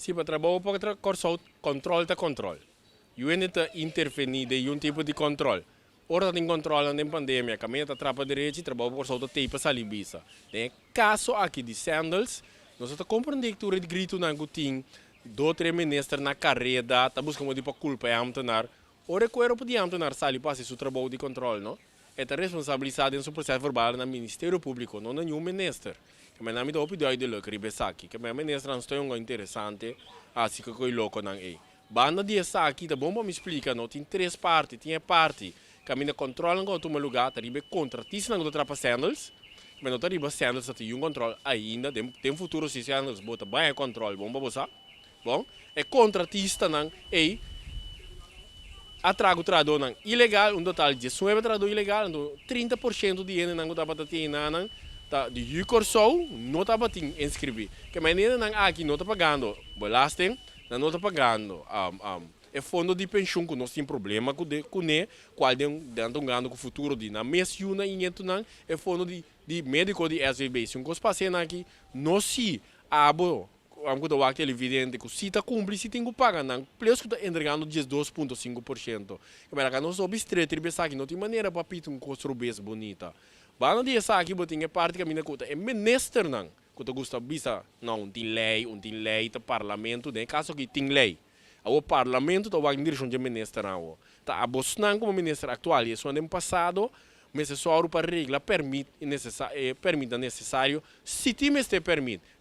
Sim, para trabalho para corso controle tá controle. Eu ainda tá interferir de um tipo de controle. Ora tem controle na pandemia, caminha tá trapa direita e trabalho por solta teipa salibisa. Tem caso aqui de sandals, nós está compreendendo que tu de grito na gutin, do três ministros na carreira, tá buscando de para culpa é amtenar. Ora que eu podia amtenar sali passe seu trabalho de controle, não? É a responsabilidade em seu processo verbal no Ministério Público, não nenhum ministro. Que me nami dopo de lucro ribesaki, que me ministro não está um interessante, assim que coi louco não é. Banda de aqui, tá bom para me explicar, não tem três partes, tem parte que a minha controla não toma lugar, tá ribe contratista não trapa sandals, mas não tá ribe sandals tem um controle ainda, tem futuro se sandals bota bem controle, bom para você, bom, é contratista não é atrago trado não ilegal, um total de 19 trado ilegal, 30% de dinheiro não tá para ter não tá de Yucor Soul não tá para inscrever, que menina não aqui não tá pagando, belasting não está pagando. É fundo de pensão que nós temos problema com ele, qual dentro ganhando com o futuro de na mês uma e não é fundo de médico de SBB. Se um coisa passei aqui, nós se abo vamos dar aquele evidente que se está cumprindo, se tem que pagar, não. Preço que está entregando 12,5%. Mas nós somos estreito, aqui não tem maneira para pitar um construir bonita. Bano dia aqui botinha parte que a minha conta é minister não. Quando gosta bisa não tem lei do parlamento, né? Caso que tem lei. O parlamento tá vai direção de ministro não. Tá a Bosnan como ministro atual e isso ano passado, mas só para regra permite necessário, se time este permite.